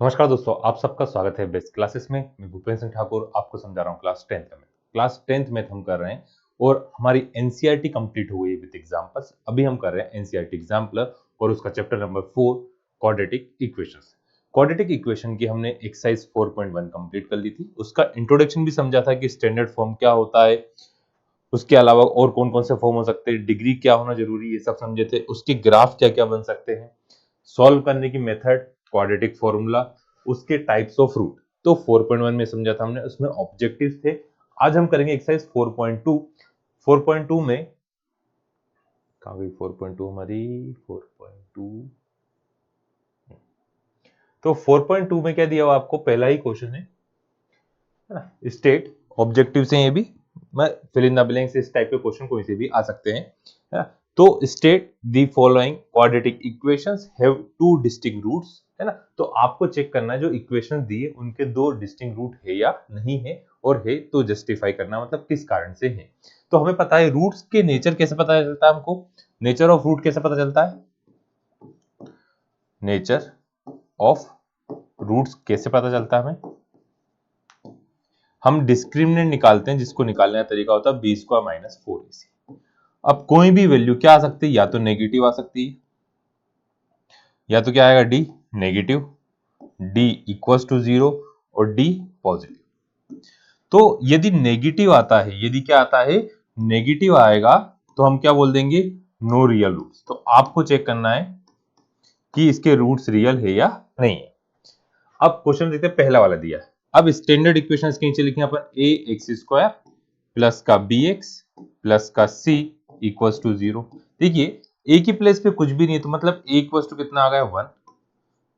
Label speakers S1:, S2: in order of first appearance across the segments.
S1: नमस्कार दोस्तों, आप सबका स्वागत है बेस्ट क्लासेस में। मैं भूपेंद्र सिंह ठाकुर आपको समझा रहा हूँ क्लास 10th में। क्लास 10th में हम कर रहे हैं और हमारी एनसीईआरटी कंप्लीट हो गई विद एग्जांपल्स। अभी हम कर रहे हैं एनसीईआरटी एग्जाम्पलर और उसका chapter number 4 quadratic equations. Quadratic equation की हमने एक्सरसाइज 4.1 कंप्लीट कर ली थी। उसका इंट्रोडक्शन भी समझा था कि स्टैंडर्ड फॉर्म क्या होता है, उसके अलावा और कौन कौन से फॉर्म हो सकते हैं, डिग्री क्या होना जरूरी, ये सब समझे थे। उसके ग्राफ क्या क्या बन सकते हैं, सॉल्व करने की मेथड, क्वाड्रेटिक फॉर्मूला, उसके टाइप्स ऑफ रूट। तो 4.1 में समझा था हमने, उसमें ऑब्जेक्टिव्स थे। आज हम करेंगे एक्सरसाइज 4.2। 4.2 में कहाँ गई 4.2 हमारी 4.2। तो 4.2 में क्या दिया हुआ आपको, पहला ही क्वेश्चन है ना, स्टेट। ऑब्जेक्टिव से ये भी मैं फिल इन द ब्लैंक्स, इस टाइप के क्वेश्चन कोई से भी आ सकते हैं, है ना। तो state the following quadratic equations have two distinct roots, है ना। तो आपको चेक करना है जो इक्वेशन दिए उनके दो डिस्टिंक्ट रूट है या नहीं है, और है तो जस्टिफाई करना, मतलब किस कारण से है। तो हमें पता है रूट्स के नेचर कैसे पता चलता है हमको, नेचर ऑफ रूट कैसे पता चलता है, नेचर ऑफ रूट्स कैसे पता चलता है हमें, हम डिस्क्रिमिनेंट निकालते हैं, जिसको निकालने का तरीका होता है बी स्क्वायर माइनस 4ac। अब कोई भी वैल्यू क्या आ सकती है, या तो नेगेटिव आ सकती है, या तो क्या आएगा D negative, D equals to 0 और डी पॉजिटिव। तो यदि नेगेटिव आता है, यदि क्या आता है नेगेटिव आएगा, तो हम क्या बोल देंगे, नो रियल रूट्स। तो आपको चेक करना है कि इसके रूट्स रियल है या नहीं है। अब क्वेश्चन देखते हैं, पहला वाला दिया है। अब स्टैंडर्ड इक्वेशन के नीचे लिखे अपन ए एक्स स्क्वायर प्लस का बी एक्स प्लस का सी इक्वल्स टू 0। देखिए ए की प्लेस पे कुछ भी नहीं है, तो मतलब ए इक्वल्स टू कितना आ गया 1,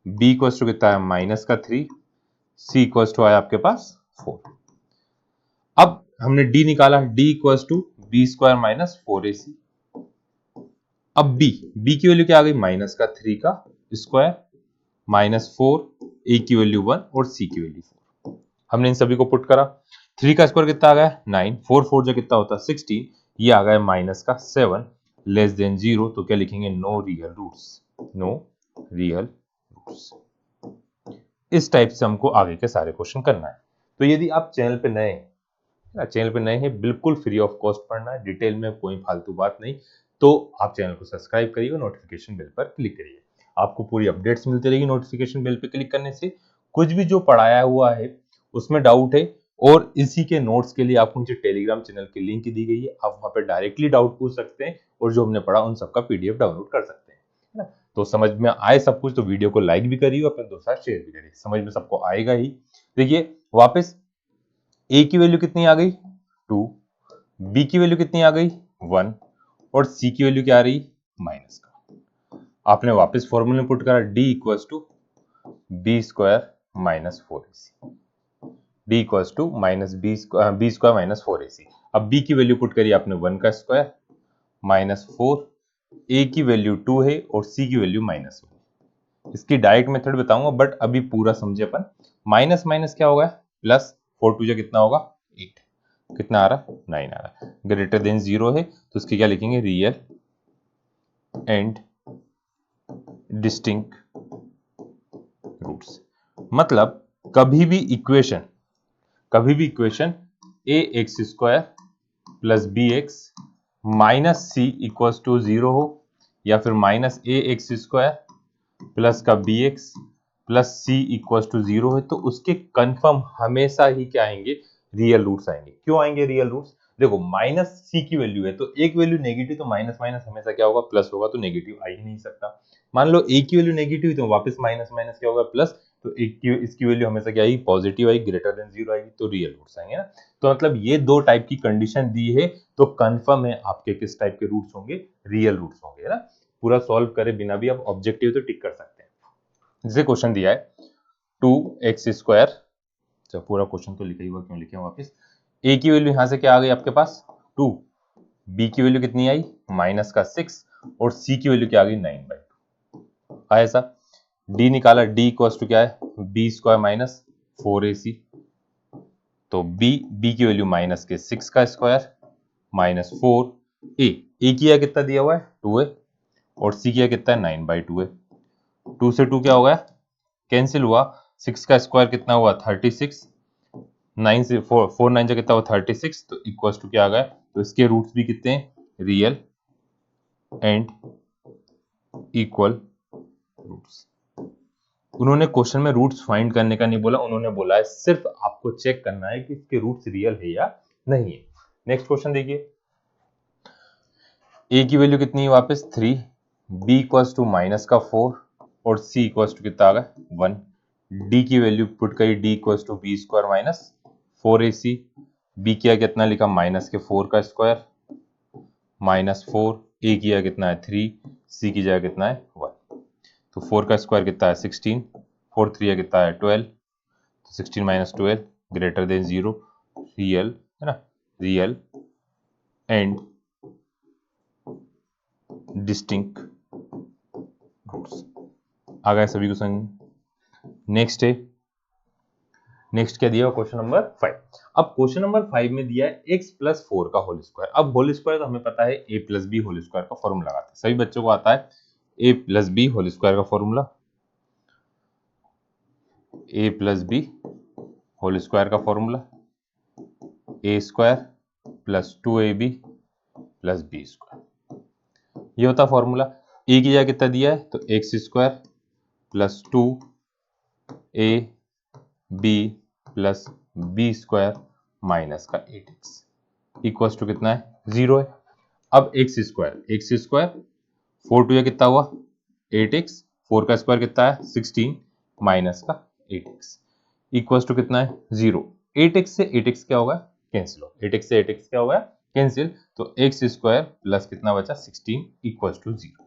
S1: बी इक्वल्स टू कितना है माइनस का 3, सी इक्वल्स टू आया आपके पास 4। अब हमने डी निकाला, D equals to B square minus 4ac। अब बी की वैल्यू क्या आ गई, माइनस का 3 का स्क्वायर माइनस 4, ए की वैल्यू 1 और सी की वैल्यू 4। हमने इन सभी को पुट करा, 3 का स्क्वायर कितना आ गया 9, 4 4 जो कितना होता है 16, ये आ गया माइनस का 7 लेस देन 0। तो क्या लिखेंगे, no real roots, no real roots. इस टाइप से हमको आगे के सारे क्वेश्चन करना है। तो यदि आप चैनल पे नए हैं, बिल्कुल फ्री ऑफ कॉस्ट पढ़ना है, डिटेल में कोई फालतू बात नहीं। तो आप चैनल को सब्सक्राइब करिए और नोटिफिकेशन बेल पर क्लिक करिए, आपको पूरी अपडेट्स मिलती रहेगी नोटिफिकेशन बेल पे क्लिक करने से। कुछ भी जो पढ़ाया हुआ है उसमें डाउट है, और इसी के नोट्स के लिए आपको नीचे टेलीग्राम चैनल की लिंक दी गई है, आप वहां पर डायरेक्टली डाउट पूछ सकते हैं, और जो हमने पढ़ा उन सबका पीडीएफ डाउनलोड कर सकते हैं, है ना। तो समझ में आए सब कुछ तो वीडियो को लाइक भी करिए और अपने दोस्तों के साथ शेयर भी करिए, समझ में सबको आएगा ही। देखिए वापस, ए की वैल्यू कितनी आ गई 2, बी की वैल्यू कितनी आ गई 1, और सी की वैल्यू क्या आ रही माइनस का। आपने वापस फॉर्मूले में पुट करा, D equals to B square minus 4ac, D equals to minus B square minus 4ac। अब बी की वैल्यू पुट करी आपने 1 का स्क्वायर माइनस 4, ए की वैल्यू 2 है और सी की वैल्यू माइनस 1। इसकी डायरेक्ट मेथड बताऊंगा, बट अभी पूरा समझे अपन। माइनस माइनस क्या होगा, प्लस 4 2 कितना होगा 8, कितना आ रहा 9 आ रहा, ग्रेटर देन 0 है, तो उसके क्या लिखेंगे, रियल एंड डिस्टिंक्ट रूट्स। मतलब कभी भी equation A X square plus B X minus C equals to 0 हो, या फिर minus A X square plus का B x plus C equals to 0 है, तो उसके कंफर्म हमेशा ही क्या आएंगे, रियल रूट्स आएंगे। क्यों आएंगे रियल रूट्स, देखो माइनस सी की वैल्यू है, तो एक वैल्यू नेगेटिव, तो माइनस माइनस हमेशा क्या होगा प्लस होगा, तो नेगेटिव आ ही नहीं सकता। मान लो ए की वैल्यू नेगेटिव है, तो वापस माइनस माइनस क्या होगा प्लस, तो एक की इसकी वैल्यू हमेशा क्या आएगी, पॉजिटिव आएगी, ग्रेटर देन 0 आएगी, तो रियल रूट्स आएंगे ना। तो मतलब ये दो टाइप की कंडीशन दी है, तो कंफर्म है आपके किस टाइप के रूट्स होंगे, रियल रूट्स होंगे, है ना। पूरा सॉल्व करे बिना भी आप ऑब्जेक्टिव तो टिक कर सकते हैं। जैसे क्वेश्चन दिया है 2x स्क्वायर, तो पूरा क्वेश्चन तो लिखा ही हुआ, क्यों लिखे वापस। ए की वैल्यू यहां से क्या आ गई आपके पास 2, बी की वैल्यू कितनी आई माइनस का 6, और सी की वैल्यू क्या आ गई 9/2 आया ऐसा। डी निकाला, डी इक्वल्स टू क्या है बी स्क्वायर माइनस 4ac, तो बी की वैल्यू माइनस के 6 का स्क्वायर माइनस 4, ए किया कितना दिया हुआ है 2a, और सी किया कितना है 9/2 है। 2 से 2 क्या हो गया, कैंसिल हुआ, 6 का स्क्वायर कितना हुआ 36, 9 से 4 9 से कितना हुआ 36, तो इक्वल टू क्या आ गया, तो इसके रूट्स भी कितने हैं रियल एंड इक्वल रूट्स। उन्होंने क्वेश्चन में रूट्स फाइंड करने का नहीं बोला, उन्होंने बोला है सिर्फ आपको चेक करना है कि इसके रूट्स रियल है या नहीं है। नेक्स्ट क्वेश्चन देखिए, ए की वैल्यू कितनी है वापस 3, बी इक्वल्स टू माइनस का 4 और सी इक्वल्स टू कितना आ गया 1। डी की वैल्यू पुट करी, D equals to B square minus 4ac, B किया कितना लिखा माइनस के 4 का स्क्वायर माइनस 4, ए किया कितना है 3, सी की जगह कितना है 1। तो 4 का स्क्वायर कितना है 16, 4 3 कितना है 12, तो 16 माइनस 12 ग्रेटर देन 0, रियल है ना, रियल एंड डिस्टिंक्ट रूट्स। आ गए सभी को समझ। नेक्स्ट है, नेक्स्ट क्या दिया क्वेश्चन नंबर 5। अब क्वेश्चन नंबर 5 में दिया है x प्लस 4 का होल स्क्वायर। अब होल स्क्वायर तो हमें पता है a plus B whole square का फॉर्मूला लगाते हैं, सभी बच्चों को आता है a plus B whole square का formula, a plus B whole square का formula a square plus 2ab plus B square, ये होता फॉर्मूला। a की जगह कितना दिया है तो x square plus 2a B plus B square minus का 8x इक्वल्स टू कितना है 0 है। अब एक्स स्क्वायर 4 टू कितना हुआ 8x, 4 का स्क्वायर कितना है 16 माइनस का 8x इक्वल्स टू कितना है 0। 8x से 8x क्या होगा कैंसिल हो, 8x से 8x क्या होगा कैंसिल, तो एक्स स्क्वायर प्लस कितना बचा 16 इक्वल्स टू 0।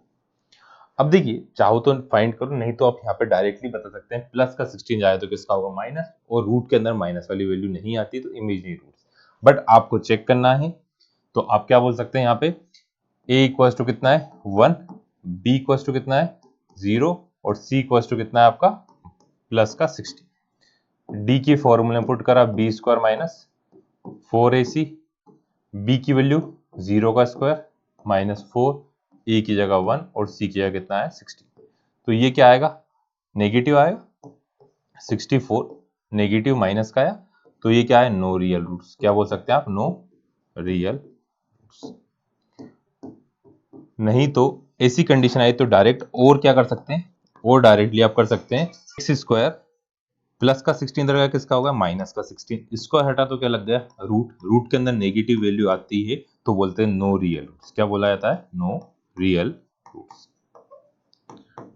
S1: अब देखिए चाहो तो फाइंड करो, नहीं तो आप यहाँ पे डायरेक्टली बता सकते हैं प्लस का 16 जाए तो किसका होगा माइनस, और रूट के अंदर माइनस वाली वैल्यू नहीं आती तो इमेजिनरी रूट्स, बट आपको चेक करना है तो आप क्या बोल सकते हैं यहाँ पे a इक्वल्स टू कितना है 1, b इक्वल्स टू कितना है 0 और c इक्वल्स टू कितना है आपका प्लस का 16। d की फॉर्मूले में पुट करा b square minus 4ac, b की वैल्यू 0 का स्क्वायर माइनस 4, a की जगह 1 और c की जगह कितना है 16, तो ये क्या आएगा नेगेटिव आएगा 64, नेगेटिव माइनस का आया तो ये क्या है नो रियल रूट्स, क्या बोल सकते हैं आप नो रियल रूट्स। नहीं तो ऐसी कंडीशन आई तो डायरेक्ट और क्या कर सकते हैं, और डायरेक्टली आप कर सकते हैं एक्स स्क्वायर प्लस का 16 इधर का किसका होगा माइनस का 16, इसको हटा तो क्या लग गया रूट, रूट के अंदर नेगेटिव वैल्यू आती है तो बोलते हैं नो रियल रूट्स, क्या बोला जाता है नो रियल रूट्स।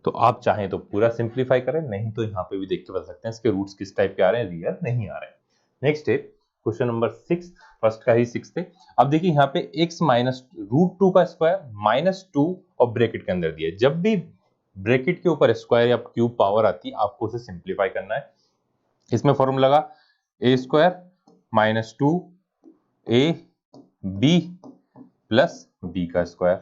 S1: तो आप चाहें तो पूरा सिंप्लीफाई करें, नहीं तो यहाँ पे भी देख के बता सकते हैं इसके रूट्स किस टाइप के आ रहे हैं रियल नहीं आ रहे हैं। नेक्स्ट है क्वेश्चन नंबर 6, फर्स्ट का ही 6 थे। अब देखिए यहाँ पे x माइनस रूट 2 का स्क्वायर माइनस 2 और ब्रैकेट के अंदर दिया है, जब भी ब्रैकेट के ऊपर स्क्वायर या क्यूब पावर आती है आपको उसे सिंप्लीफाई करना है। इसमें फॉर्मूला लगा a square minus 2 a b plus b का स्क्वायर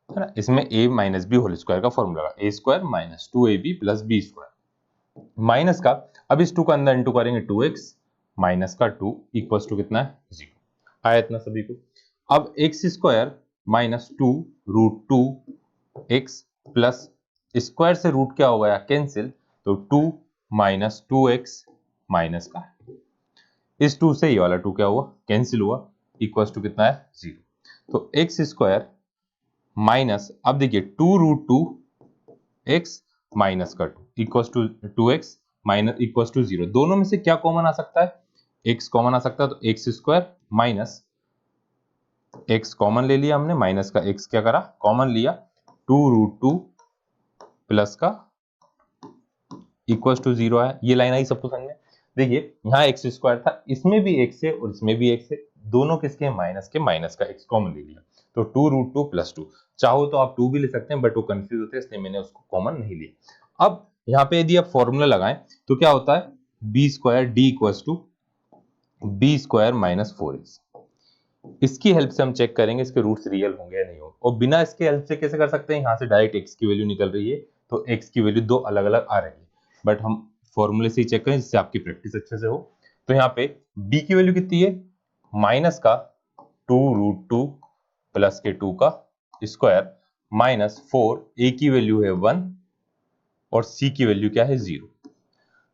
S1: है ना, इसमें a minus B whole square का फॉर्मूला लगा a square minus 2ab plus B square minus का, अब इस 2 का अंदर इंटू करेंगे 2x माइनस का 2 इक्वल्स टू कितना है 0, आया इतना सभी को। अब X square minus 2 root 2 X plus square से रूट क्या हो गया कैंसिल, तो 2 माइनस 2x माइनस का, इस 2 से ये वाला 2 क्या हुआ कैंसिल हुआ इक्वल्स टू कितना है 0। तो एक्स स्क्वायर माइनस, अब देखिए 2 रूट 2 एक्स माइनस का 2 equals to 2x minus equals to 0, दोनों में से क्या कॉमन आ सकता है x कॉमन आ सकता है, तो x square minus x common ले लिया हमने, माइनस का x क्या करा कॉमन लिया, 2 रूट 2 प्लस का इक्वल्स टू 0 है, ये लाइन आई सबको समझ में। देखिए यहाँ एक्स स्क्वायर था, इसमें भी x है और इसमें भी x है, दोनों किसके माइनस के, माइनस का x कॉमन ले लिया, तो 2 रूट 2 प्लस 2, चाहो तो आप 2 भी ले सकते हैं बट वो कंफ्यूज होते हैं इसलिए मैंने उसको कॉमन नहीं लिया। अब यहाँ पे यदि आप फॉर्मूला लगाएं तो क्या होता है B square D equals to B square minus 4x, इसकी हेल्प से हम चेक करेंगे इसके रूट्स रियल होंगे या नहीं होंगे, और बिना इसके हेल्प से कैसे कर सकते हैं, यहाँ से डायरेक्ट x की वैल्यू निकल रही है तो x की वैल्यू दो अलग अलग आ रही है, बट हम फॉर्मूले से ही चेक करें जिससे आपकी प्रैक्टिस अच्छे से हो। तो यहाँ पे b की वैल्यू कितनी है माइनस का 2 रूट 2 प्लस के 2 का स्क्वायर माइनस 4, a की वैल्यू है 1 और c की वैल्यू क्या है 0,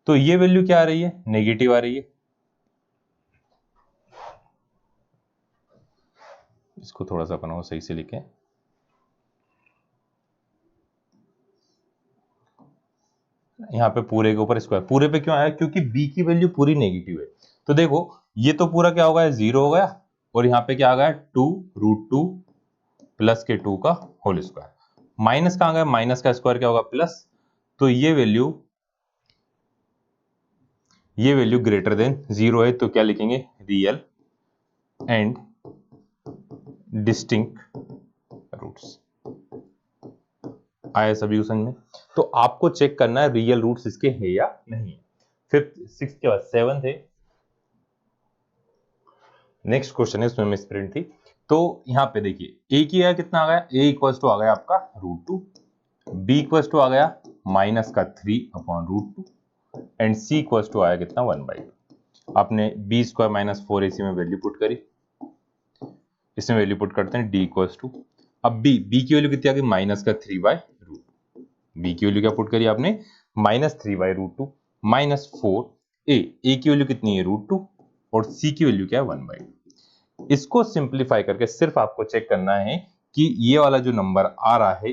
S1: तो ये वैल्यू क्या आ रही है, नेगेटिव आ रही है। इसको थोड़ा सा अपन सही से लिखें, यहाँ पे पूरे के ऊपर स्क्वायर, पूरे पे क्यों आया, क्योंकि b की वैल्यू पूरी नेगेटिव है। तो देखो ये तो पूरा क्या हो गया, 0 हो गया, और यहाँ पे क्या आ गया 2√2 प्लस के 2 का होल स्क्वायर। माइनस कहाँ गया, माइनस का स्क्वायर क्या होगा प्लस। तो ये वैल्यू ग्रेटर देन 0 है, तो क्या लिखेंगे, रियल एंड डिस्टिंक्ट रूट्स। आया सभी को समझ में। तो आपको चेक करना है रियल रूट्स इसके है या नहीं है। फिफ्थ, सिक्स्थ के बाद सेवंथ है। नेक्स्ट क्वेश्चन है, इसमें मिसप्रिंट थी। तो यहाँ पे देखिए a की जगह कितना आ गया, a इक्वल्स टू आ गया आपका √2, b इक्वल्स टू आ गया माइनस का 3/√2 एंड c इक्वल्स टू आया कितना 1/2। आपने b स्क्वायर माइनस 4ac में वैल्यू पुट करी, इसमें वैल्यू पुट करते हैं d इक्वल्स टू, अब b की वैल्यू कितनी आ गई, माइनस का 3/√2। b की वैल्यू क्या पुट करी आपने, माइनस 3/√2 माइनस 4, a की वैल्यू कितनी है √2 और c की वैल्यू क्या है 1/2। इसको सिंप्लीफाई करके सिर्फ आपको चेक करना है कि ये वाला जो नंबर आ रहा है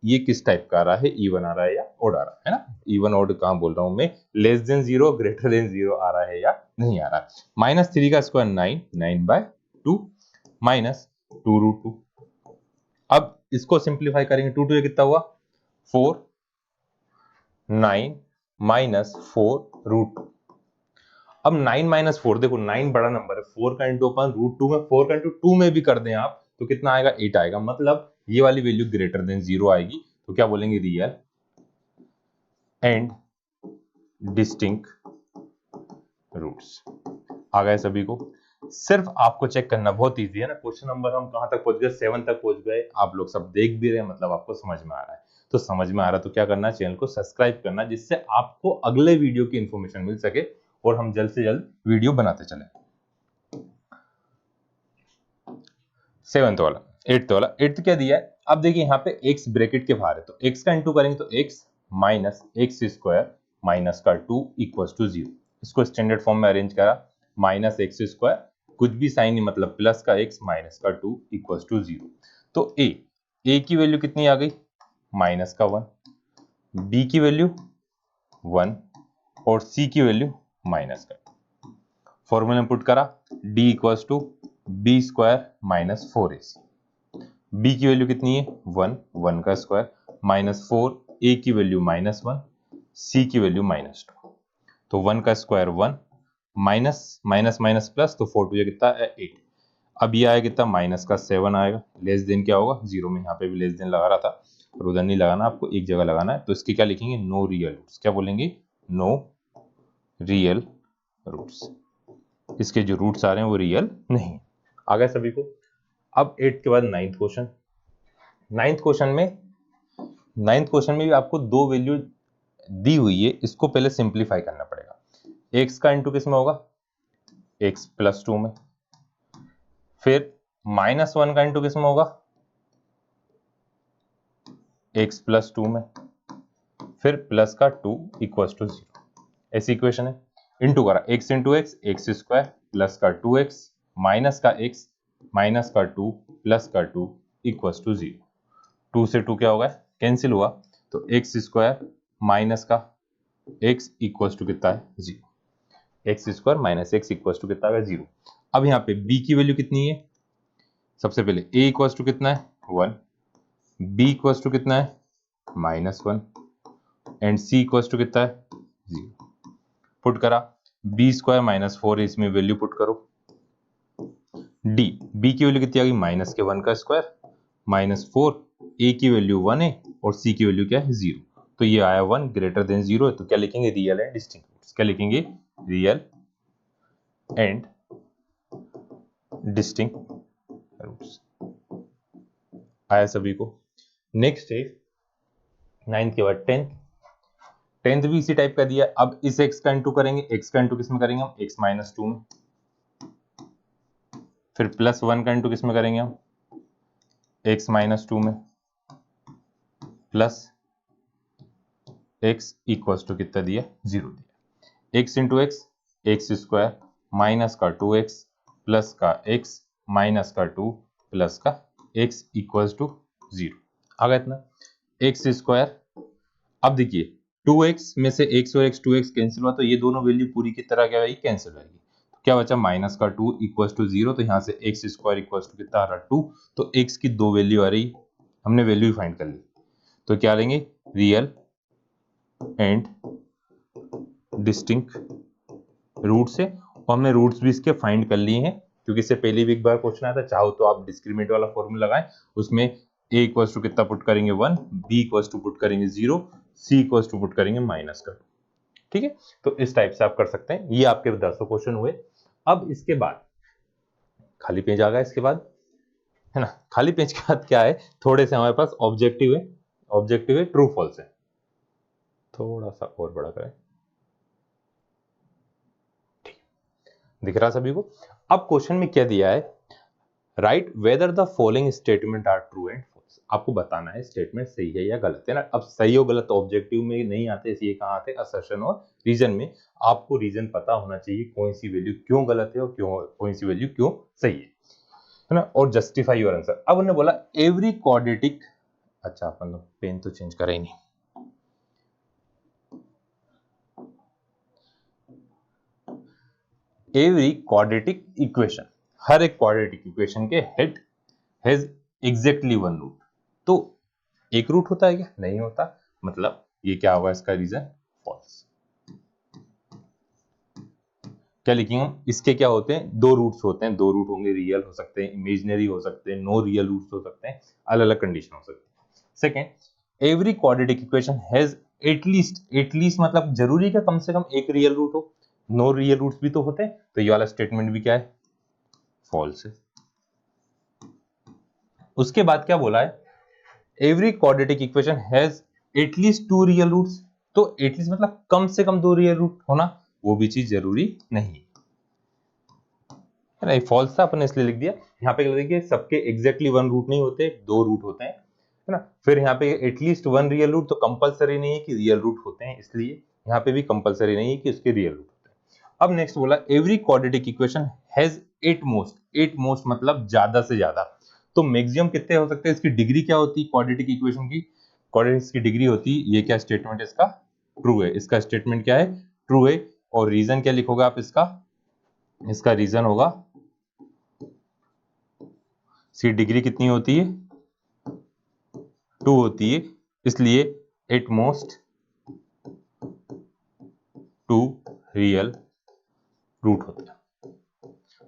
S1: ये किस टाइप का आ रहा है, इवन आ रहा है या ओड आ रहा है ना। इवन ओड कहां बोल रहा हूं मैं, लेस देन 0 ग्रेटर देन 0 आ रहा है या नहीं आ रहा है। माइनस 3 का स्क्वायर 9, 9/2 माइनस 2√2। अब इसको सिंप्लीफाई करेंगे, 2 ये कितना हुआ 4, 9 माइनस 4√2। अब 9 माइनस 4, देखो 9 बड़ा नंबर है, 4 का इंटू अपन √2 में, 4 का इंटू 2 में भी कर दें आप तो कितना आएगा 8 आएगा, मतलब ये वाली वैल्यू ग्रेटर देन 0 आएगी। तो क्या बोलेंगे, रियल एंड डिस्टिंक्ट रूट्स। आ गए सभी को। सिर्फ आपको चेक करना, बहुत इजी है ना। क्वेश्चन नंबर हम कहां तक पहुंच गए, 7 तक पहुंच गए। आप लोग सब देख भी रहे हैं, मतलब आपको समझ में आ रहा है। तो समझ में आ रहा है तो क्या करना है, चैनल को सब्सक्राइब करना, जिससे आपको अगले वीडियो की इंफॉर्मेशन मिल सके और हम जल्द से जल्द वीडियो बनाते चले। 7th वाला, 8th वाला, 8th क्या दिया है, अब देखिए यहाँ पे x ब्रैकेट के बाहर है, तो x का इंटू करेंगे तो x minus x square minus का 2 इक्वल्स टू 0। इसको स्टैंडर्ड फॉर्म में अरेंज करा, माइनस एक्स स्क्वायर, कुछ भी साइन नहीं, मतलब प्लस का x माइनस का 2 इक्वल्स टू 0। तो a की वैल्यू कितनी आ गई, माइनस का 1, b की वैल्यू 1 और c की वैल्यू माइनस का। फॉर्मूला में पुट करा, d equals to B square minus 4ac। b की वैल्यू कितनी है 1, 1 का स्क्वायर माइनस 4, a की वैल्यू माइनस 1, c की वैल्यू माइनस 2। तो 1 का square 1 minus minus minus plus, तो 4 टू कितना है 8। अब ये आएगा कितना, माइनस का 7 आएगा, लेस देन क्या होगा 0 में, यहाँ पे भी लेस देन लगा रहा था और उधर नहीं लगाना, आपको एक जगह लगाना है। तो इसके क्या लिखेंगे, नो रियल रूट्स। क्या बोलेंगे, नो रियल रूट्स। इसके जो रूट्स आ रहे हैं वो रियल नहीं। आ गया सभी को। अब 8 के बाद 9th क्वेश्चन। 9th क्वेश्चन में भी आपको दो वैल्यू दी हुई है, इसको पहले सिंप्लीफाई करना पड़ेगा। x का इंटू किस में होगा, x प्लस 2 में, फिर माइनस 1 का इंटू किस में होगा, x प्लस 2 में, फिर प्लस का 2 इक्वल्स टू 0। ऐसी इक्वेशन है। इंटू करा, x into x, x square plus का 2x माइनस का x माइनस का 2 प्लस का 2 इक्वल्स टू 0। 2 से 2 क्या होगा, कैंसिल हुआ, तो एक्स स्क्वायर माइनस का x इक्वल्स टू कितना है 0। X square minus X equals to कितना है 0। अब यहाँ पे b की वैल्यू कितनी है, सबसे पहले a इक्वल्स टू कितना है 1, b इक्वल्स टू कितना है -1 एंड c इक्वल्स टू कितना है 0। पुट करा, b स्क्वायर माइनस 4 इसमें वैल्यू पुट करो, b की वैल्यू कितनी आ गई, माइनस के 1 का स्क्वायर माइनस 4, a की वैल्यू 1 है और c की वैल्यू क्या है 0। तो ये आया 1 ग्रेटर देन 0 है, तो क्या लिखेंगे, रियल एंड डिस्टिंक्ट रूट्स। क्या लिखेंगे, रियल एंड डिस्टिंक्ट रूट्स। आया सभी को। नेक्स्ट है 9th के बाद 10th भी इसी टाइप का दिया। अब इस x का इंटू करेंगे, x का इंटू किस में करेंगे हम, x माइनस 2 में, फिर प्लस 1 का इंटू किस में करेंगे हम, x माइनस 2 में, प्लस x इक्वल्स टू कितना दिया 0 दिया। X into x x square minus का 2x प्लस का x माइनस का 2 प्लस का x इक्वल्स टू 0 आ गया इतना एक्स स्क्वायर। अब देखिए 2x में से x और x 2x कैंसिल हुआ तो ये दोनों वैल्यू पूरी की तरह क्या होगी कैंसिल होगी, तो क्या बचा माइनस का 2 इक्वल्स टू 0, तो यहाँ से एक्स स्क्वायर इक्वल्स टू कितना आ रहा 2, तो x की दो वैल्यू आ रही, हमने वैल्यू फाइंड कर ली, तो क्या लेंगे रियल एंड डिस्टिंक्ट रूट से, और हमने रूट्स भी इसके फाइंड कर लिए हैं क्योंकि इससे पहले भी एक बार क्वेश्चन आया था, चाहो तो आप डिस्क्रिमिनेंट वाला फॉर्मूला लगाएं, उसमें a इक्वल्स टू कितना पुट करेंगे 1, b इक्वल्स टू पुट करेंगे 0, c इक्वल्स टू पुट करेंगे माइनस का, ठीक है। तो इस टाइप से आप कर सकते हैं। ये आपके 10 क्वेश्चन हुए। अब इसके बाद खाली पेज आ गया, इसके बाद है ना, खाली पेज के बाद क्या है, थोड़े से हमारे पास ऑब्जेक्टिव है, ऑब्जेक्टिव है ट्रू फॉल्स है, थोड़ा सा और बड़ा करें, दिख रहा सभी को। अब क्वेश्चन में क्या दिया है, write whether the following statement are true and false, आपको बताना है स्टेटमेंट सही है या गलत है ना। अब सही और गलत ऑब्जेक्टिव में नहीं आते, इसलिए कहां आते असर्शन और रीजन में। आपको रीजन पता होना चाहिए कौन सी वैल्यू क्यों गलत है और क्यों कौन सी वैल्यू क्यों सही है ना, और जस्टिफाई योर आंसर। अब उन्होंने बोला एवरी क्वाड्रेटिक, अच्छा अपन पेन तो चेंज करा ही नहीं, एवरी क्वाड्रेटिक इक्वेशन, हर एक क्वाड्रेटिक इक्वेशन के had has exactly one root, तो एक रूट होता है क्या, नहीं होता, मतलब ये क्या होगा इसका रीजन फॉल्स। क्या लिखेंगे हम, इसके क्या होते हैं दो रूट्स होते हैं, दो रूट होंगे, रियल हो सकते हैं, इमेजिनरी हो सकते हैं, नो रियल रूट्स हो सकते हैं, अलग अलग कंडीशन हो सकती है। Second every quadratic equation has at least मतलब जरूरी क्या कम से कम एक रियल रूट हो, नो रियल रूट्स भी तो होते हैं, तो ये वाला स्टेटमेंट भी क्या है फॉल्स है। उसके बाद क्या बोला है, every quadratic equation has at least two real roots, तो एटलीस्ट मतलब कम से कम दो रियल रूट होना, वो भी चीज जरूरी नहीं है ना, ये फॉल्स था अपन ने इसलिए लिख दिया। यहाँ पे देखिए सबके एग्जैक्टली वन रूट नहीं होते, दो रूट होते हैं है ना। फिर यहाँ पे एटलीस्ट वन रियल रूट, तो कंपलसरी नहीं है कि रियल रूट होते हैं, इसलिए यहाँ पे भी कंपलसरी नहीं है कि उसके रियल रूट होते हैं। अब नेक्स्ट बोला every quadratic equation has at most मतलब ज्यादा से ज्यादा, तो मैक्सिमम कितने हो सकते हैं, इसकी डिग्री क्या होती है क्वाड्रेटिक इक्वेशन की, क्वाड्रेटिक की डिग्री होती है, ये क्या स्टेटमेंट है इसका ट्रू है, इसका स्टेटमेंट क्या है ट्रू है, और रीजन क्या लिखोगे आप इसका, इसका रीजन होगा सी डिग्री कितनी होती है 2 होती है, इसलिए एट मोस्ट 2 रियल रूट होता है,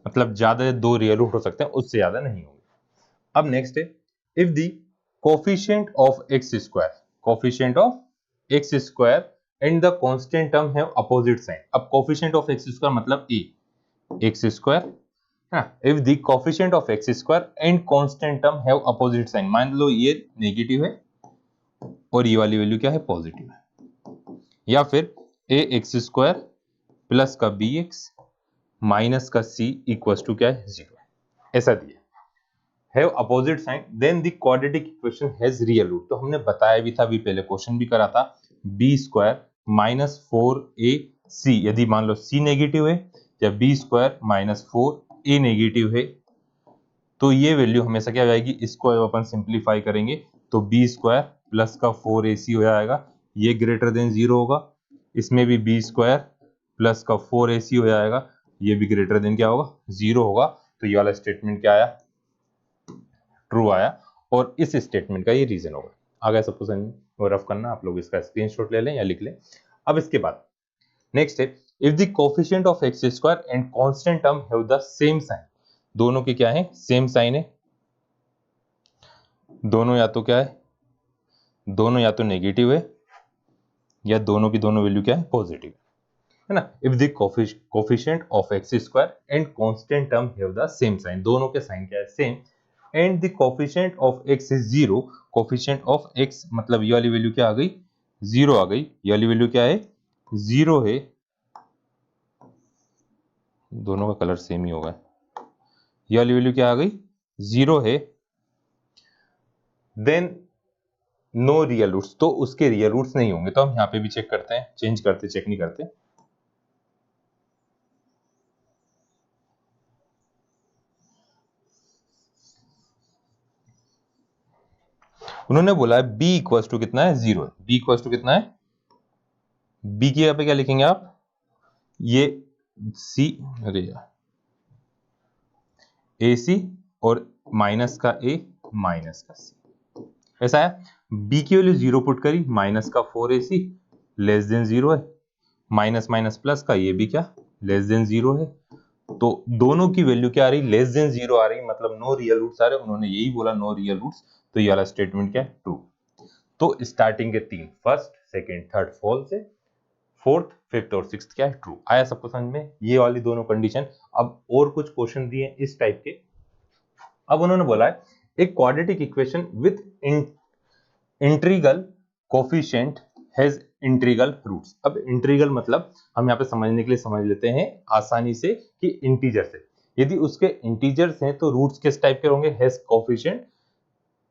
S1: मतलब ज्यादा दो रियल रूट हो सकते हैं, उससे ज्यादा नहीं होंगे। अब नेक्स्ट है if the coefficient of x square, coefficient of x square and the constant term have opposite sign. अब कोफिशिएंट ऑफ एक्स स्क्वायर मतलब A X square, if the coefficient of x square and constant term have opposite sign, मान लो ये negative है और ये वाली value क्या है पॉजिटिव है, या फिर ए एक्स स्क्वायर प्लस का बी एक्स माइनस का सी इक्वल्स टू क्या है 0, ऐसा दिया have opposite sign then the quadratic equation has real root, तो हमने बताया भी था, अभी पहले क्वेश्चन भी करा था, बी स्क्वायर माइनस 4ac, यदि मान लो c नेगेटिव है या B square minus 4a negative है, तो ये वैल्यू हमेशा क्या हो जाएगी, इसको अपन सिंप्लीफाई करेंगे तो बी स्क्वायर प्लस का 4ac हो जाएगा, ये ग्रेटर देन 0 होगा, इसमें भी बी स्क्वायर प्लस का 4ac हो जाएगा, ये भी ग्रेटर देन क्या होगा 0 होगा, तो ये वाला स्टेटमेंट क्या आया ट्रू आया, और इस स्टेटमेंट का ये रीजन होगा। आ गया सबको समझ में, वो रफ करना, आप लोग इसका स्क्रीनशॉट ले लें या लिख लें। अब इसके बाद नेक्स्ट है if the coefficient of x square and constant term have the same sign, दोनों के क्या है सेम साइन है, दोनों या तो क्या है, दोनों या तो नेगेटिव है या दोनों की दोनों वैल्यू क्या है पॉजिटिव है ना। If the coefficient of x square and constant term have the same sign, दोनों के साइन क्या है same, and the coefficient of X is 0, coefficient of X मतलब ये वाली वैल्यू क्या आ गई 0 आ गई, ये वाली वैल्यू क्या है 0 है, दोनों का कलर सेम ही होगा, ये वाली वैल्यू क्या आ गई 0 है, देन नो रियल रूट्स, तो उसके रियल रूट्स नहीं होंगे, तो हम यहाँ पे भी चेक करते हैं, चेंज करते चेक नहीं करते, उन्होंने बोला है b इक्वल टू कितना है, 0 है। b इक्वल टू कितना है, b की यहाँ पे क्या लिखेंगे आप, ये c, अरे यार AC और माइनस का a माइनस का c, ऐसा है। b की वैल्यू 0 पुट करी, माइनस का 4AC लेस देन 0 है, माइनस माइनस प्लस का ये भी क्या लेस देन 0 है। तो दोनों की वैल्यू क्या आ रही, लेस देन 0 आ रही, मतलब नो रियल रूट्स आ रहे। उन्होंने यही बोला नो रियल रूट्स, तो ये वाला स्टेटमेंट क्या है, ट्रू। तो स्टार्टिंग के 3 फर्स्ट सेकंड थर्ड फॉल्स है, फोर्थ फिफ्थ और सिक्स्थ क्या है, ट्रू। आया सबको समझ में, ये वाली दोनों कंडीशन। अब और कुछ क्वेश्चन दिए इस टाइप के। अब उन्होंने बोला है एक quadratic equation with integral coefficient has integral roots. अब इंट्रीगल मतलब हम यहाँ पे समझने के लिए समझ लेते हैं आसानी से कि इंटीजर से, यदि उसके इंटीजर्स हैं तो रूट्स किस टाइप के होंगे, हैज कोफिशिएंट,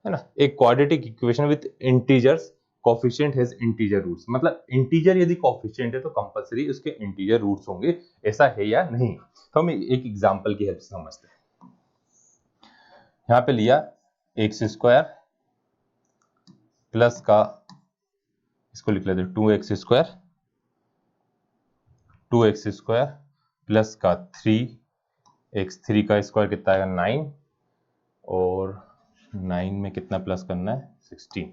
S1: है ना। एक quadratic equation with integers coefficient has integer roots, मतलब इंटीजर यदि कोफिशिएंट है तो कंपलसरी उसके इंटीजर रूट्स होंगे, ऐसा है या नहीं। तो हम एक एग्जांपल की हेल्प से समझते हैं। यहाँ पे लिया एक्स स्क्वायर प्लस का, इसको लिख लेते हैं 2x square, 2x square plus का 3x, 3 का स्क्वायर कितना आएगा 9, और 9 में कितना प्लस करना है 16,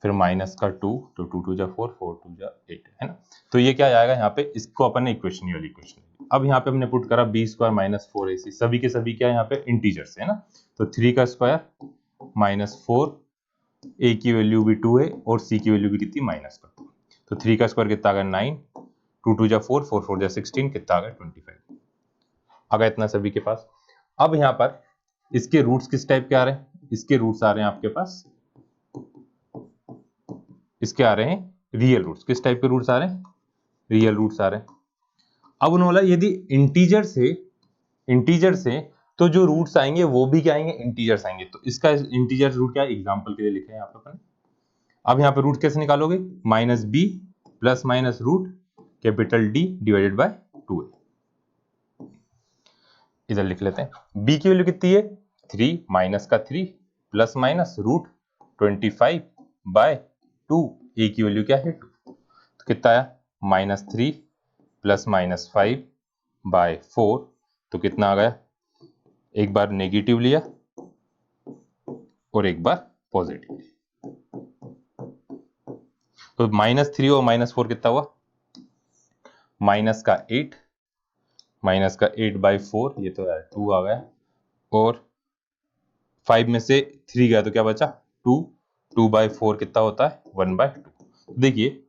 S1: फिर माइनस का 2, तो 2 2 जा 4, 4 2 जा 8, है ना। तो ये क्या आएगा यहाँ पे, इसको अपन ने इक्वेशन, ये वाली इक्वेशन। अब यहाँ पे हमने पुट करा b स्क्वायर माइनस 4ac, सभी के सभी क्या है यहाँ पे इंटीजर्स है ना। तो 3 का स्क्वायर माइनस 4, a की वैल्यू भी 2 है और c की वैल्यू भी कितनी माइनस का 2, तो 3 का स्क्वायर कितना आ गया 9, 2 2 जा 4, 4 4 जा 16, कितना आ गया 25 आ गया इतना सभी के पास। अब यहाँ पर इसके रूट्स किस टाइप के आ रहे हैं, इसके रूट्स आ रहे हैं आपके पास, इसके आ रहे हैं रियल रूट्स। किस टाइप के रूट्स आ रहे हैं, रियल रूट्स आ रहे हैं। अब उन्होंने बोला यदि इंटीजर से तो जो रूट्स आएंगे वो भी क्या आएंगे, इंटीजर्स आएंगे। तो इसका इंटीजर रूट क्या एग्जांपल के लिए लिखे हैं यहाँ पे अपन। अब यहाँ पे रूट कैसे निकालोगे, minus B plus minus root capital D divided by 2a, इधर लिख लेते हैं। b की वैल्यू कितनी है 3, माइनस का 3 plus minus root 25 by 2, a की वैल्यू क्या है 2, तो कितना आया माइनस 3 प्लस माइनस 5 बाय 4, तो कितना आ गया, एक बार नेगेटिव लिया और एक बार पॉजिटिव, तो माइनस 3 और माइनस 4 कितना हुआ, माइनस का 8, माइनस का 8 बाई 4, ये तो यार 2 आ गया, और 5 में से 3 गया तो क्या बचा 2, 2 बाई 4 कितना होता है 1 बाई 2। देखिए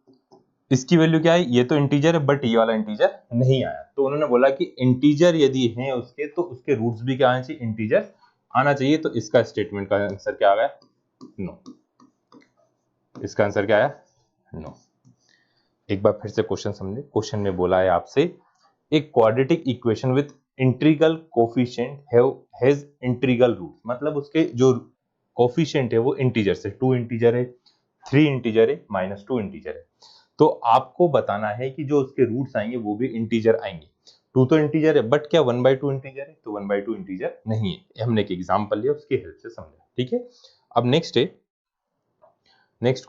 S1: इसकी वैल्यू क्या है, ये तो इंटीजर है बट ये वाला इंटीजर नहीं आया। तो उन्होंने बोला कि इंटीजर यदि है उसके तो उसके रूट्स भी क्या आना चाहिए, इंटीजर आना चाहिए। तो इसका स्टेटमेंट का आंसर क्या आ गया, नो। इसका आंसर क्या आया, नो। एक बार फिर से क्वेश्चन समझे। क्वेश्चन में बोला है आपसे एक quadratic equation with integral coefficient has integral root, मतलब उसके जो कोफिशिएंट है वो इंटीजर से, 2 इंटीजर है, 3 इंटीजर है, माइनस 2 इंटीजर है। तो आपको बताना है कि जो उसके रूट्स आएंगे वो भी इंटीजर आएंगे। 2 तो इंटीजर है बट क्या 1/2 इंटीजर है, तो 1/2 इंटीजर नहीं है। हमने एक एग्जांपल लिया उसकी हेल्प से समझा, ठीक है। अब नेक्स्ट है, नेक्स्ट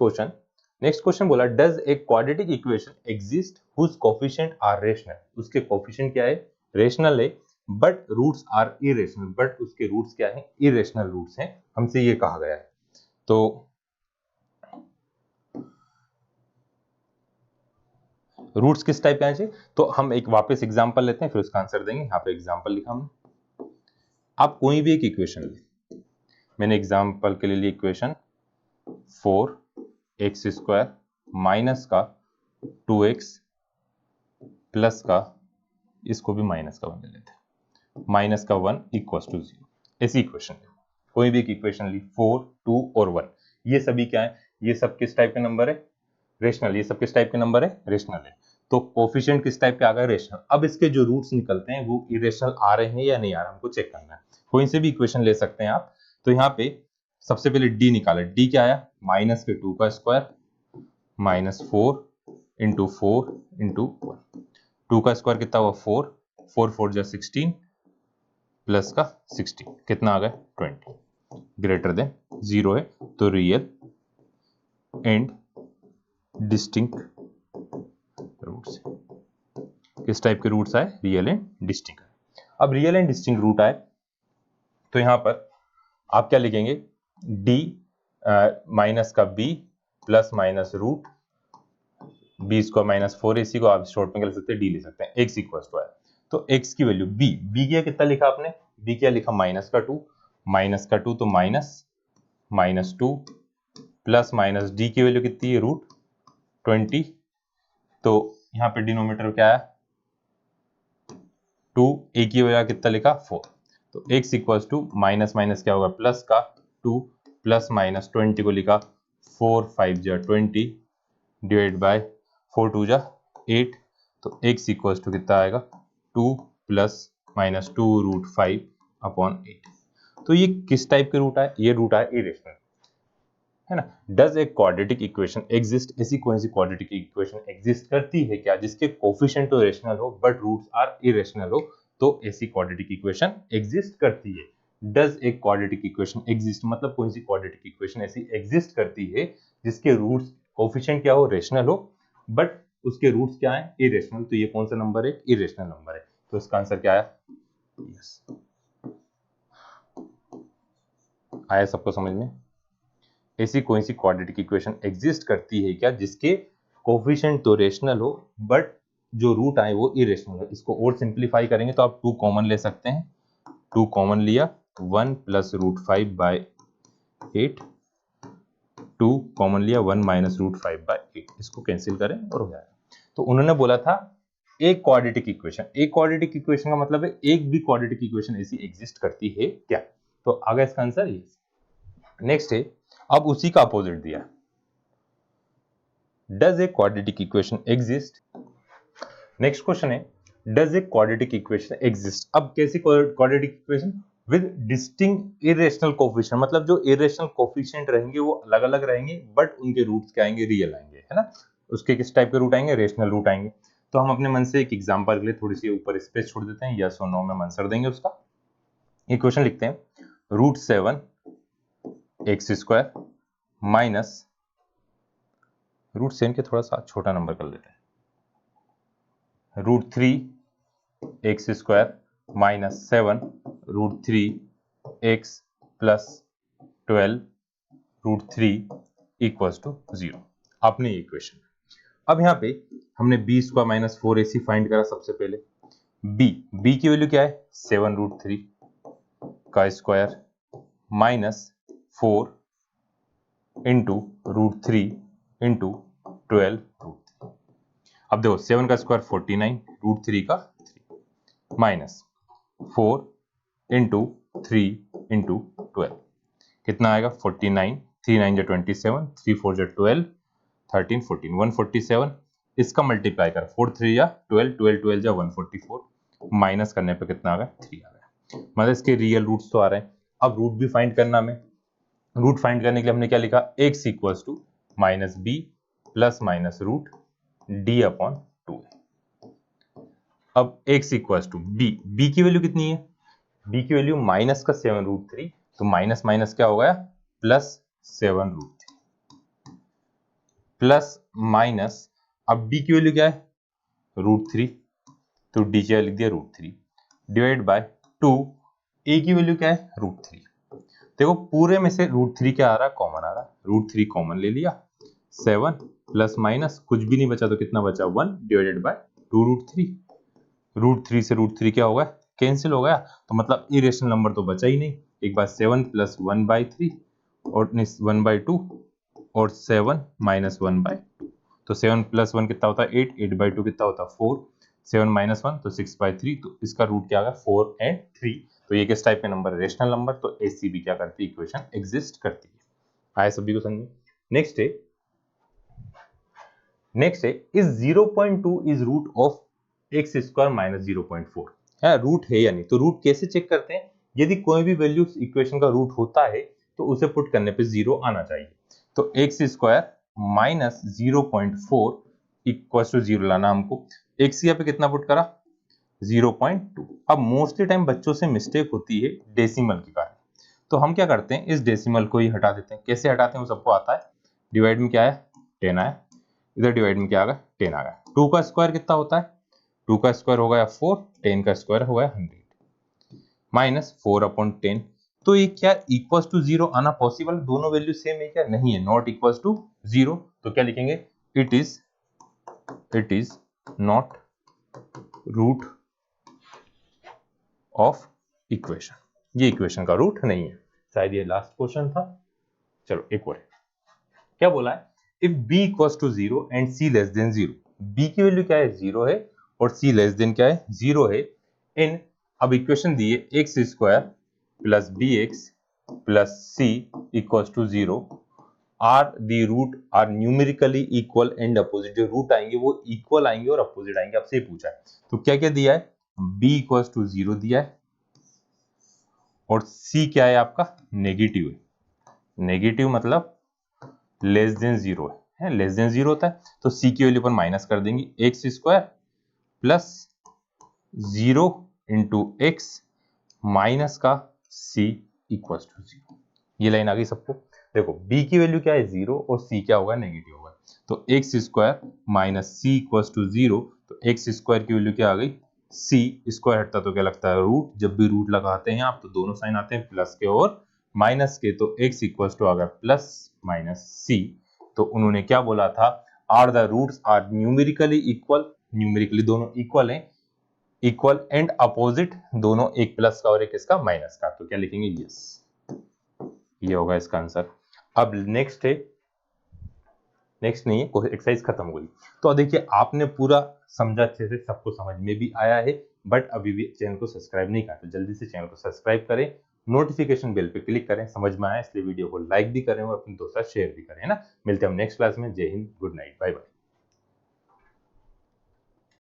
S1: क्वेश्चन बोला does a quadratic equation exist whose coefficient are rational, उसके कोफिशिएंट क्या है रेशनल है but roots are irrational, but उसके रूट्स क्या है इरेशनल रूट्स हैं, हमसे ये कहा गया है। तो रूट्स किस टाइप के आने चाहिए, तो हम एक वापस एग्जांपल लेते हैं फिर उसका आंसर देंगे। यहाँ पे एग्जांपल लिखा हमने, आप कोई भी एक इक्वेशन ले, मैंने एग्जांपल के लिए ली इक्वेशन 4x स्क्वायर माइनस का 2x प्लस का, इसको भी माइनस का 1 ले लेते हैं, माइनस का 1 इक्वल टू 0, ऐसी इक्वेशन है। कोई भी एक इक्वेशन ली 4 2 और 1, ये सभी क्या है, ये सब किस टाइप के नंबर है रेशनल, ये सब किस टाइप के नंबर है रेशनल है। तो कोफिशिएंट किस टाइप के आ गए रेशनल। अब इसके जो रूट्स निकलते हैं वो इरेशनल आ रहे हैं या नहीं आ रहे, हमको चेक करना है। कोई से भी इक्वेशन ले सकते हैं आप। तो यहाँ पे सबसे पहले डी निकाले, डी क्या आया माइनस के 2 का स्क्वायर माइनस 4 इंटू 4 इंटू 1, 2 का स्क्वायर कितना हुआ 4, 4 4 जा 16 प्लस का 16 कितना आ गया 20, ग्रेटर देन 0 है तो रियल एंड डिस्टिंक्ट रूट्स। किस टाइप के रूट्स आए? Real and distinct. अब रियल एंड डिस्टिंक्ट रूट आए तो यहां पर आप क्या लिखेंगे? d माइनस का b plus minus root B square minus 4ac को आप शॉर्ट में लिख सकते हैं, d लिख सकते हैं। x इक्वल टू है तो x की वैल्यू b क्या कितना लिखा आपने? b क्या लिखा? माइनस का 2 तो माइनस 2 प्लस माइनस d की वैल्यू कितनी है? रूट 20। तो यहाँ पे डिनोमिनेटर क्या है? 2, a की वजह कितना लिखा? 4। तो x equals to minus minus क्या होगा? प्लस का 2 प्लस माइनस 20 को लिखा 4 5 जा 20 डिवाइड बाय 4 2 जा 8। तो x इक्वल्स टू कितना आएगा? 2 प्लस माइनस 2 रूट 5 अपॉन 8। तो ये किस टाइप के रूट है? ये रूट है इरेशनल, है ना। Does a quadratic equation exist? ऐसी कौन सी क्वाड्रेटिक इक्वेशन एग्जिस्ट करती है क्या जिसके कोफिशिएंट तो रेशनल हो बट रूट्स आर इरेशनल हो? तो ऐसी क्वाड्रेटिक इक्वेशन एग्जिस्ट करती है। Does a quadratic equation exist मतलब कौन सी क्वाड्रेटिक इक्वेशन ऐसी एग्जिस्ट करती है जिसके रूट्स कोफिशिएंट क्या हो? रेशनल हो बट उसके रूट्स क्या है? इरेशनल। तो ये कौन सा नंबर है? इरेशनल नंबर है। तो इसका आंसर क्या आया? यस। आया सबको समझ में? ऐसी कोई सी क्वाड्रेटिक इक्वेशन एग्जिस्ट करती है क्या जिसके कोफिशिएंट तो रेशनल हो बट जो रूट आए वो इरेशनल है? इसको और सिंप्लीफाई करेंगे तो आप 2 कॉमन ले सकते हैं। 2 कॉमन लिया 1 प्लस रूट 5 बाय 8, 2 कॉमन लिया 1 माइनस रूट 5 बाय 8, इसको कैंसिल करें और हो जाएगा। तो उन्होंने बोला था एक क्वाड्रेटिक इक्वेशन, एक क्वाड्रेटिक इक्वेशन का मतलब है एक भी क्वाड्रेटिक इक्वेशन ऐसी एग्जिस्ट करती है क्या? तो आगे इसका आंसर ये। नेक्स्ट है, अब उसी का अपोजिट दिया, does a quadratic equation exist? Next question है, does a quadratic equation exist? अब कैसी quadratic equation? With distinct irrational coefficient, मतलब जो इरेशनल कोफिशिएंट रहेंगे वो अलग अलग रहेंगे बट उनके रूट्स क्या आएंगे? रियल आएंगे, है ना। उसके किस टाइप के रूट आएंगे? रेशनल रूट आएंगे। तो हम अपने मन से एक एग्जांपल के लिए थोड़ी सी ऊपर स्पेस छोड़ देते हैं, यस और नो में आंसर देंगे उसका। इक्वेशन लिखते हैं, root 7 x square minus root 7 के थोड़ा सा छोटा नंबर कर लेते हैं, root 3 x square minus 7 root 3 x plus 12 root 3 equals to 0। अपनी इक्वेशन। अब यहाँ पे हमने B square minus 4ac find करा सबसे पहले। बी की वैल्यू क्या है? 7 रूट 3 का square minus 4 into root 3 into 12 root 3। अब देखो 7 का स्क्वायर 49 रूट 3 का 3 माइनस 4 इंटू 3 इंटू 12 कितना आएगा? 49, 3 9 जा 27, 3 4 जा 12, 13 14 147। इसका मल्टीप्लाई कर 4 3 या 12, 12 12 जा 144, माइनस करने पे कितना आ गया? 3 आ गया। मतलब इसके रियल रूट्स तो आ रहे हैं। अब रूट भी फाइंड करना हमें। रूट फाइंड करने के लिए हमने क्या लिखा? x equals to minus B plus minus root D upon 2। अब x इक्वल्स टू बी की वैल्यू कितनी है? b की वैल्यू माइनस का 7 रूट 3, तो माइनस माइनस क्या हो गया? प्लस 7 रूट 3 प्लस माइनस, अब d की वैल्यू क्या है? रूट 3, तो डी क्या लिख दिया? रूट 3 डिवाइड बाय 2, a की वैल्यू क्या है? रूट 3। देखो पूरे में से रूट 3 क्या आ रहा है? कॉमन आ रहा है, रूट 3 कॉमन ले लिया, 7 प्लस माइनस कुछ भी नहीं बचा तो कितना बचा? 1 डिवाइडेड बाय 2 रूट 3। रूट 3 से रूट 3 क्या हो गया? कैंसिल हो गया, तो मतलब इरेशनल नंबर तो बचा ही नहीं। एक बार 7 प्लस 1 बाई 3 और 1 बाई 2 और 7 माइनस 1 बाई 2, तो 7 प्लस 1 कितना होता है? 8, 8 बाई 2 कितना होता है? 4, 7 माइनस 1 तो 6 बाई 3, तो इसका रूट क्या आ गया? 4 एंड 3। तो ये किस टाइप के नंबर? Rational number. तो ऐसी भी क्या करती है? इक्वेशन एग्जिस्ट करती है। आया सभी को समझ में? नेक्स्ट है is 0.2 is root of x square minus 0.4 है, रूट है या नहीं? तो रूट कैसे चेक करते हैं? यदि कोई भी वैल्यू इक्वेशन का रूट होता है तो उसे पुट करने पे 0 आना चाहिए। तो x square minus 0.4 equal to 0 लाना हमको। एक्स यहाँ पे कितना पुट करा? 0.2। अब मोस्टली टाइम बच्चों से मिस्टेक होती है डेसिमल के कारण, तो हम क्या करते हैं? इस डेसिमल को ही हटा देते हैं। कैसे हटाते हैं वो सबको आता है। डिवाइड में क्या है 10 आया, इधर डिवाइड में क्या आ गया 10 आ गया। 2 का स्क्वायर कितना होता है, 2 का स्क्वायर हो गया 4, 10 का स्क्वायर हो गया 100 माइनस 4/10। तो ये क्या इक्वल्स टू 0 आना पॉसिबल, दोनों वैल्यू सेम है क्या, नहीं है, नॉट इक्वल्स टू 0। तो क्या लिखेंगे, it is not root of equation, ये इक्वेशन का रूट नहीं है। शायद ये लास्ट क्वेश्चन था। चलो एक और क्या बोला है, if b equals to 0 and c less than 0, b की वैल्यू क्या है 0 है और c लेस देन क्या है 0 है, इन अब इक्वेशन दी है x square plus B x plus C equals to 0 are the root are numerically equal and opposite, जो रूट आएंगे वो इक्वल आएंगे और अपोजिट आएंगे, आपसे ये पूछा है। तो क्या क्या दिया है, b इक्वल्स टू 0 दिया है और c क्या है आपका नेगेटिव है, नेगेटिव मतलब लेस देन 0 है, लेस देन 0 होता है तो c की वैल्यू पर माइनस कर देंगे, x square plus 0 into x minus का c इक्वल्स टू 0। ये लाइन आ गई सबको। देखो b की वैल्यू क्या है 0 और c क्या होगा नेगेटिव होगा, तो x square minus c equals to 0, तो एक्स स्क्वायर की वैल्यू क्या आ गई c स्क्वायर हटता तो क्या लगता है रूट, जब भी रूट लगाते हैं आप तो दोनों साइन आते हैं प्लस के और माइनस के, तो x इक्वल्स टू आ गया प्लस माइनस c। तो उन्होंने क्या बोला था, are the roots are numerically equal, numerically दोनों इक्वल हैं, इक्वल एंड अपोजिट दोनों, एक प्लस का और एक इसका माइनस का, तो क्या लिखेंगे यस, ये होगा इसका आंसर। अब नेक्स्ट है, नेक्स्ट नहीं है, एक्सरसाइज खत्म हो गई। तो देखिए आपने पूरा समझा, अच्छे से सबको समझ में भी आया है, बट अभी भी चैनल को सब्सक्राइब नहीं करा तो जल्दी से चैनल को सब्सक्राइब करें, नोटिफिकेशन बेल पे क्लिक करें, समझ में आया इसलिए वीडियो को लाइक भी करें और अपने दोस्तों शेयर भी करें, है ना। मिलते हैं हम नेक्स्ट क्लास में। Jai Hind, good night, bye bye.